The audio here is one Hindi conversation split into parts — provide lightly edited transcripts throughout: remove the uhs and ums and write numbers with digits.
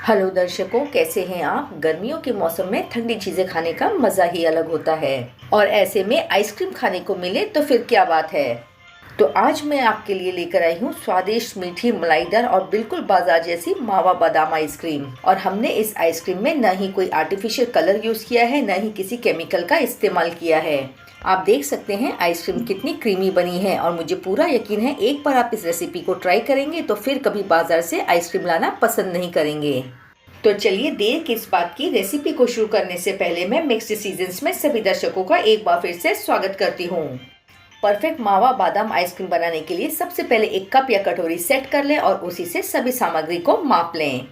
हेलो दर्शकों, कैसे हैं आप। गर्मियों के मौसम में ठंडी चीज़ें खाने का मज़ा ही अलग होता है और ऐसे में आइसक्रीम खाने को मिले तो फिर क्या बात है। तो आज मैं आपके लिए लेकर आई हूँ स्वादिष्ट, मीठी, मलाईदार और बिल्कुल बाजार जैसी मावा बादाम आइसक्रीम। और हमने इस आइसक्रीम में न ही कोई आर्टिफिशियल कलर यूज़ किया है, न ही किसी केमिकल का इस्तेमाल किया है। आप देख सकते हैं आइसक्रीम कितनी क्रीमी बनी है और मुझे पूरा यकीन है एक बार आप इस रेसिपी को ट्राई करेंगे तो फिर कभी बाजार से आइसक्रीम लाना पसंद नहीं करेंगे। तो चलिए देर किस बात की, रेसिपी को शुरू करने से पहले मैं मिक्स्ड सीजन्स में सभी दर्शकों का एक बार फिर से स्वागत करती हूँ। परफेक्ट मावा बादाम आइसक्रीम बनाने के लिए सबसे पहले एक कप या कटोरी सेट कर लें और उसी से सभी सामग्री को माप लें।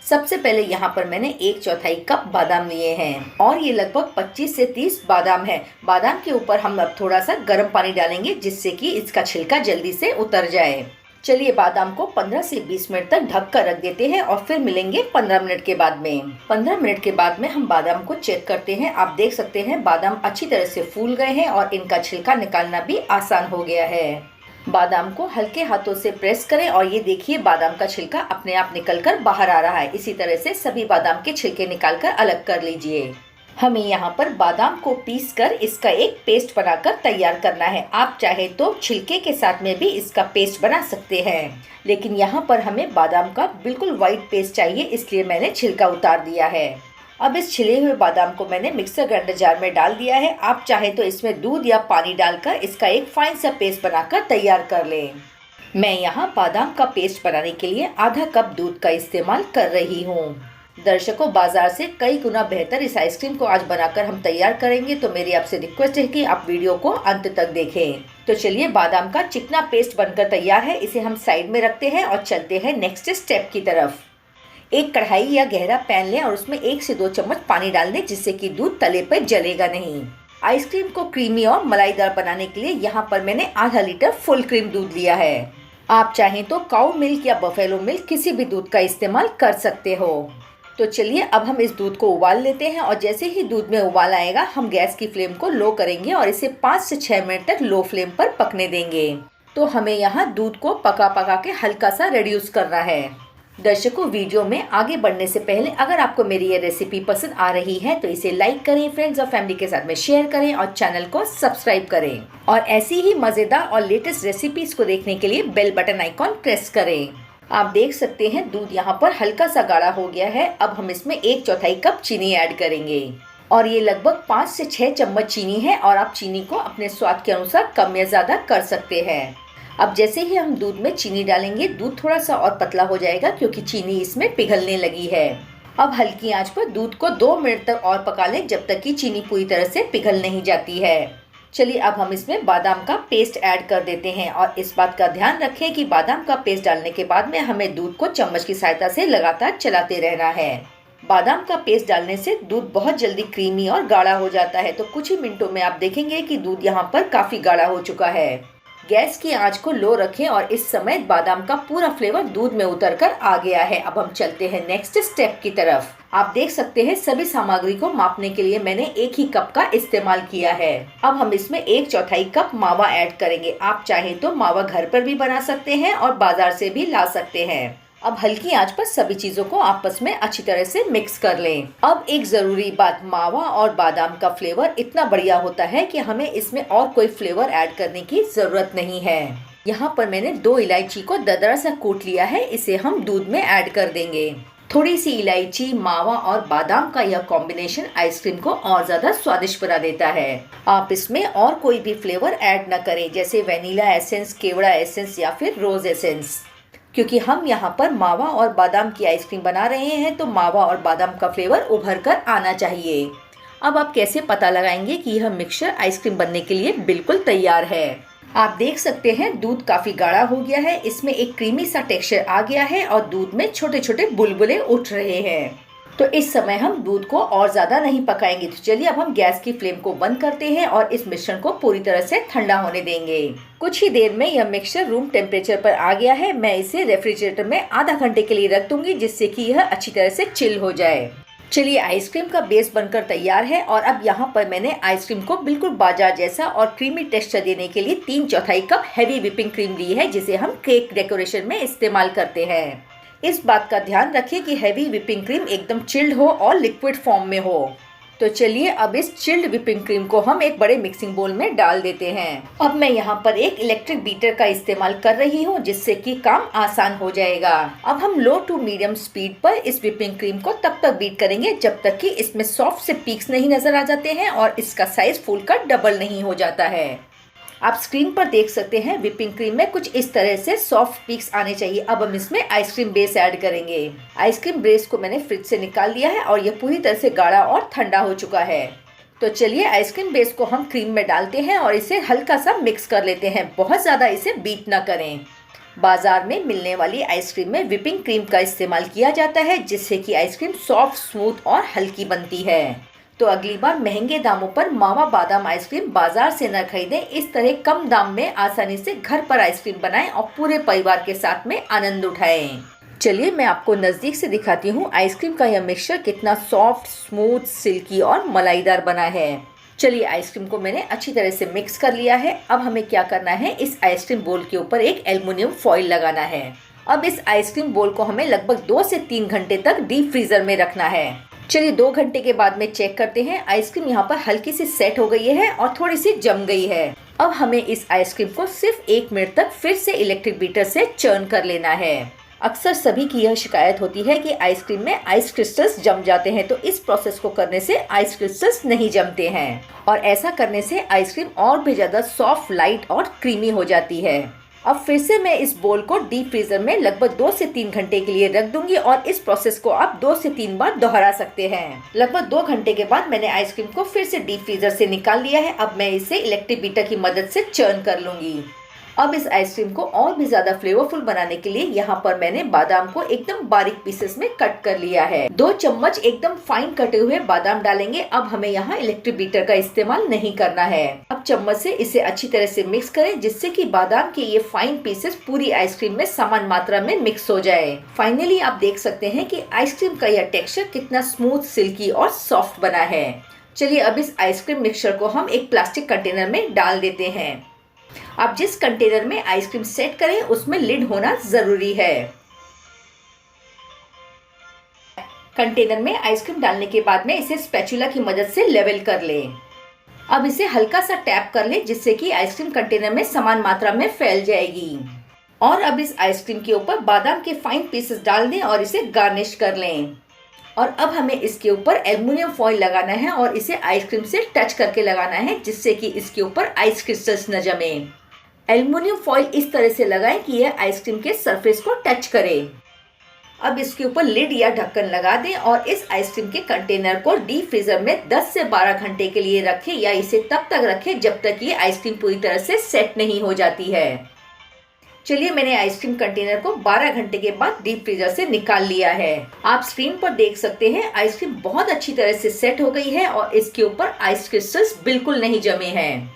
सबसे पहले यहाँ पर मैंने 1/4 कप बादाम लिए हैं और ये लगभग 25 से 30 बादाम है। बादाम के ऊपर हम अब थोड़ा सा गर्म पानी डालेंगे जिससे कि इसका छिलका जल्दी से उतर जाए। चलिए बादाम को 15 से 20 मिनट तक ढक कर रख देते हैं और फिर मिलेंगे 15 मिनट के बाद में। 15 मिनट के बाद में हम बादाम को चेक करते हैं। आप देख सकते हैं बादाम अच्छी तरह से फूल गए हैं और इनका छिलका निकालना भी आसान हो गया है। बादाम को हल्के हाथों से प्रेस करें और ये देखिए बादाम का छिलका अपने आप निकल कर बाहर आ रहा है। इसी तरह से सभी बादाम के छिलके निकाल कर अलग कर लीजिए। हमें यहाँ पर बादाम को पीस कर इसका एक पेस्ट बनाकर तैयार करना है। आप चाहे तो छिलके के साथ में भी इसका पेस्ट बना सकते हैं, लेकिन यहाँ पर हमें बादाम का बिल्कुल वाइट पेस्ट चाहिए, इसलिए मैंने छिलका उतार दिया है। अब इस छिले हुए बादाम को मैंने मिक्सर ग्राइंडर जार में डाल दिया है। आप चाहे तो इसमें दूध या पानी डालकर इसका एक फाइन सा पेस्ट बनाकर तैयार कर लें। मैं यहाँ बादाम का पेस्ट बनाने के लिए आधा कप दूध का इस्तेमाल कर रही हूँ। दर्शकों, बाजार से कई गुना बेहतर इस आइसक्रीम को आज बनाकर हम तैयार करेंगे, तो मेरी आपसे रिक्वेस्ट है कि आप वीडियो को अंत तक देखें। तो चलिए बादाम का चिकना पेस्ट बनकर तैयार है, इसे हम साइड में रखते हैं और चलते हैं नेक्स्ट स्टेप की तरफ। एक कढ़ाई या गहरा पैन लें और उसमें 1 से 2 चम्मच पानी डाल दें जिससे कि दूध तले पर जलेगा नहीं। आइसक्रीम को क्रीमी और मलाईदार बनाने के लिए यहाँ पर मैंने आधा लीटर फुल क्रीम दूध लिया है। आप चाहें तो काऊ मिल्क या बफेलो मिल्क किसी भी दूध का इस्तेमाल कर सकते हो। तो चलिए अब हम इस दूध को उबाल लेते हैं और जैसे ही दूध में उबाल आएगा हम गैस की फ्लेम को लो करेंगे और इसे 5 से 6 मिनट तक लो फ्लेम पर पकने देंगे। तो हमें यहाँ दूध को पका पका के हल्का सा रिड्यूस करना है। दर्शकों, वीडियो में आगे बढ़ने से पहले अगर आपको मेरी ये रेसिपी पसंद आ रही है तो इसे लाइक करें, फ्रेंड्स और फैमिली के साथ में शेयर करें और चैनल को सब्सक्राइब करें और ऐसी ही मज़ेदार और लेटेस्ट रेसिपीज को देखने के लिए बेल बटन आइकॉन प्रेस करें। आप देख सकते हैं दूध यहाँ पर हल्का सा गाढ़ा हो गया है। अब हम इसमें 1/4 कप चीनी ऐड करेंगे और ये लगभग 5 से 6 चम्मच चीनी है और आप चीनी को अपने स्वाद के अनुसार कम या ज़्यादा कर सकते हैं। अब जैसे ही हम दूध में चीनी डालेंगे दूध थोड़ा सा और पतला हो जाएगा क्योंकि चीनी इसमें पिघलने लगी है। अब हल्की आंच पर दूध को 2 मिनट तक और पका लें जब तक कि चीनी पूरी तरह से पिघल नहीं जाती है। चलिए अब हम इसमें बादाम का पेस्ट ऐड कर देते हैं और इस बात का ध्यान रखें कि बादाम का पेस्ट डालने के बाद में हमें दूध को चम्मच की सहायता से लगातार चलाते रहना है। बादाम का पेस्ट डालने से दूध बहुत जल्दी क्रीमी और गाढ़ा हो जाता है, तो कुछ ही मिनटों में आप देखेंगे कि दूध यहाँ पर काफी गाढ़ा हो चुका है। गैस की आंच को लो रखें और इस समय बादाम का पूरा फ्लेवर दूध में उतरकर आ गया है। अब हम चलते हैं नेक्स्ट स्टेप की तरफ। आप देख सकते हैं सभी सामग्री को मापने के लिए मैंने 1 ही कप का इस्तेमाल किया है। अब हम इसमें 1/4 कप मावा ऐड करेंगे। आप चाहे तो मावा घर पर भी बना सकते हैं और बाजार से भी ला सकते हैं। अब हल्की आंच पर सभी चीजों को आपस में अच्छी तरह से मिक्स कर लें। अब एक जरूरी बात, मावा और बादाम का फ्लेवर इतना बढ़िया होता है कि हमें इसमें और कोई फ्लेवर ऐड करने की जरूरत नहीं है। यहाँ पर मैंने 2 इलायची को दरदरा सा कूट लिया है, इसे हम दूध में ऐड कर देंगे। थोड़ी सी इलायची, मावा और बादाम का यह कॉम्बिनेशन आइसक्रीम को और ज्यादा स्वादिष्ट बना देता है। आप इसमें और कोई भी फ्लेवर ऐड न करें, जैसे वेनिला एसेंस, केवड़ा एसेंस या फिर रोज एसेंस, क्योंकि हम यहाँ पर मावा और बादाम की आइसक्रीम बना रहे हैं तो मावा और बादाम का फ्लेवर उभर कर आना चाहिए। अब आप कैसे पता लगाएंगे कि यह मिक्सचर आइसक्रीम बनने के लिए बिल्कुल तैयार है। आप देख सकते हैं दूध काफी गाढ़ा हो गया है, इसमें एक क्रीमी सा टेक्सचर आ गया है और दूध में छोटे छोटे बुलबुले उठ रहे हैं। तो इस समय हम दूध को और ज्यादा नहीं पकाएंगे। तो चलिए अब हम गैस की फ्लेम को बंद करते हैं और इस मिश्रण को पूरी तरह से ठंडा होने देंगे। कुछ ही देर में यह मिक्सचर रूम टेम्परेचर पर आ गया है। मैं इसे रेफ्रिजरेटर में आधा घंटे के लिए रख दूंगी जिससे कि यह अच्छी तरह से चिल हो जाए। चलिए आइसक्रीम का बेस बनकर तैयार है और अब यहाँ पर मैंने आइसक्रीम को बिल्कुल बाजार जैसा और क्रीमी टेक्सचर देने के लिए 3/4 कप हैवी व्हिपिंग क्रीम ली है जिसे हम केक डेकोरेशन में इस्तेमाल करते हैं। इस बात का ध्यान रखिए कि हैवी व्हिपिंग क्रीम एकदम चिल्ड हो और लिक्विड फॉर्म में हो। तो चलिए अब इस चिल्ड व्हिपिंग क्रीम को हम एक बड़े मिक्सिंग बोल में डाल देते हैं। अब मैं यहाँ पर एक इलेक्ट्रिक बीटर का इस्तेमाल कर रही हूँ जिससे कि काम आसान हो जाएगा। अब हम लो टू मीडियम स्पीड पर इस व्हिपिंग क्रीम को तब तक बीट करेंगे जब तक कि इसमें सॉफ्ट से पीक्स नहीं नजर आ जाते हैं और इसका साइज फूलकर डबल नहीं हो जाता है। आप स्क्रीन पर देख सकते हैं व्हिपिंग क्रीम में कुछ इस तरह से सॉफ्ट पीक्स आने चाहिए। अब हम इसमें आइसक्रीम बेस ऐड करेंगे। आइसक्रीम बेस को मैंने फ्रिज से निकाल लिया है और यह पूरी तरह से गाढ़ा और ठंडा हो चुका है। तो चलिए आइसक्रीम बेस को हम क्रीम में डालते हैं और इसे हल्का सा मिक्स कर लेते हैं। बहुत ज़्यादा इसे बीट ना करें। बाजार में मिलने वाली आइसक्रीम में व्हिपिंग क्रीम का इस्तेमाल किया जाता है जिससे कि आइसक्रीम सॉफ्ट, स्मूथ और हल्की बनती है। तो अगली बार महंगे दामों पर मावा बादाम आइसक्रीम बाजार से न खरीदें। इस तरह कम दाम में आसानी से घर पर आइसक्रीम बनाएं और पूरे परिवार के साथ में आनंद उठाएं। चलिए मैं आपको नज़दीक से दिखाती हूँ आइसक्रीम का यह मिक्सचर कितना सॉफ्ट, स्मूथ, सिल्की और मलाईदार बना है। चलिए आइसक्रीम को मैंने अच्छी तरह से मिक्स कर लिया है। अब हमें क्या करना है, इस आइसक्रीम बोल के ऊपर एक एल्युमिनियम फॉइल लगाना है। अब इस आइसक्रीम बोल को हमें लगभग 2 से 3 घंटे तक डीप फ्रीजर में रखना है। चलिए 2 घंटे के बाद में चेक करते हैं। आइसक्रीम यहाँ पर हल्की सी सेट हो गई है और थोड़ी सी जम गई है। अब हमें इस आइसक्रीम को सिर्फ 1 मिनट तक फिर से इलेक्ट्रिक बीटर से चर्न कर लेना है। अक्सर सभी की यह शिकायत होती है कि आइसक्रीम में आइस क्रिस्टल्स जम जाते हैं, तो इस प्रोसेस को करने से आइस क्रिस्टल्स नहीं जमते हैं और ऐसा करने से आइसक्रीम और भी ज़्यादा सॉफ्ट, लाइट और क्रीमी हो जाती है। अब फिर से मैं इस बोल को डीप फ्रीजर में लगभग 2 से 3 घंटे के लिए रख दूंगी और इस प्रोसेस को आप 2 से 3 बार दोहरा सकते हैं। लगभग 2 घंटे के बाद मैंने आइसक्रीम को फिर से डीप फ्रीजर से निकाल लिया है। अब मैं इसे इलेक्ट्रिक बीटर की मदद से चर्न कर लूंगी। अब इस आइसक्रीम को और भी ज्यादा फ्लेवरफुल बनाने के लिए यहाँ पर मैंने बादाम को एकदम बारीक पीसेस में कट कर लिया है। 2 चम्मच एकदम फाइन कटे हुए बादाम डालेंगे। अब हमें यहाँ इलेक्ट्रिक बीटर का इस्तेमाल नहीं करना है। अब चम्मच से इसे अच्छी तरह से मिक्स करें जिससे कि बादाम के ये फाइन पीसेस पूरी आइसक्रीम में समान मात्रा में मिक्स हो जाए। फाइनली आप देख सकते हैं कि आइसक्रीम का यह टेक्सचर कितना स्मूथ, सिल्की और सॉफ्ट बना है। चलिए अब इस आइसक्रीम मिक्सचर को हम एक प्लास्टिक कंटेनर में डाल देते हैं। आप जिस कंटेनर में आइसक्रीम सेट करें उसमें लिड होना जरूरी है। कंटेनर में आइसक्रीम डालने के बाद में इसे स्पैचुला की मदद से लेवल कर लें। अब इसे हल्का सा टैप कर लें जिससे कि आइसक्रीम कंटेनर में समान मात्रा में फैल जाएगी। और अब इस आइसक्रीम के ऊपर बादाम के फाइन पीसेस डाल दें और इसे गार्निश कर लें। और अब हमें इसके ऊपर एल्युमिनियम फॉइल लगाना है और इसे आइसक्रीम से टच करके लगाना है जिससे कि इसके ऊपर आइस क्रिस्टल्स न जमे। एल्युमिनियम फॉइल इस तरह से लगाएं कि यह आइसक्रीम के सरफेस को टच करे। अब इसके ऊपर लिड या ढक्कन लगा दें और इस आइसक्रीम के कंटेनर को डीप फ्रीजर में 10 से 12 घंटे के लिए रखें या इसे तब तक रखें जब तक ये आइसक्रीम पूरी तरह से सेट नहीं हो जाती है। चलिए मैंने आइसक्रीम कंटेनर को 12 घंटे के बाद डीप फ्रीजर से निकाल लिया है। आप स्क्रीन पर देख सकते हैं आइसक्रीम बहुत अच्छी तरह से सेट हो गई है और इसके ऊपर आइस क्रिस्टल्स बिल्कुल नहीं जमे हैं।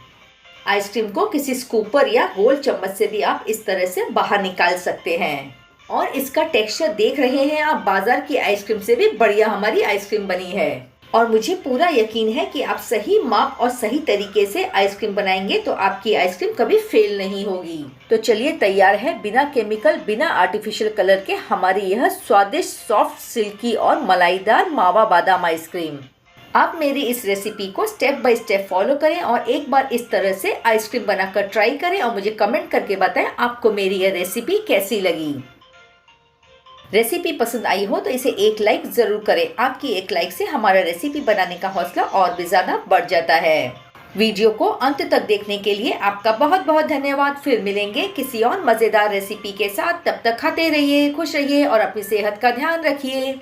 आइसक्रीम को किसी स्कूपर या गोल चम्मच से भी आप इस तरह से बाहर निकाल सकते हैं। और इसका टेक्सचर देख रहे हैं आप, बाजार की आइसक्रीम से भी बढ़िया हमारी आइसक्रीम बनी है। और मुझे पूरा यकीन है कि आप सही माप और सही तरीके से आइसक्रीम बनाएंगे तो आपकी आइसक्रीम कभी फेल नहीं होगी। तो चलिए तैयार है बिना केमिकल, बिना आर्टिफिशियल कलर के हमारी यह स्वादिष्ट, सॉफ्ट, सिल्की और मलाईदार मावा बादाम आइसक्रीम। आप मेरी इस रेसिपी को स्टेप बाय स्टेप फॉलो करें और एक बार इस तरह से आइसक्रीम बनाकर ट्राई करें और मुझे कमेंट करके बताएं आपको मेरी यह रेसिपी कैसी लगी। रेसिपी पसंद आई हो तो इसे एक लाइक जरूर करें। आपकी एक लाइक से हमारा रेसिपी बनाने का हौसला और भी ज्यादा बढ़ जाता है। वीडियो को अंत तक देखने के लिए आपका बहुत बहुत धन्यवाद। फिर मिलेंगे किसी और मजेदार रेसिपी के साथ। तब तक खाते रहिए, खुश रहिए और अपनी सेहत का ध्यान रखिए।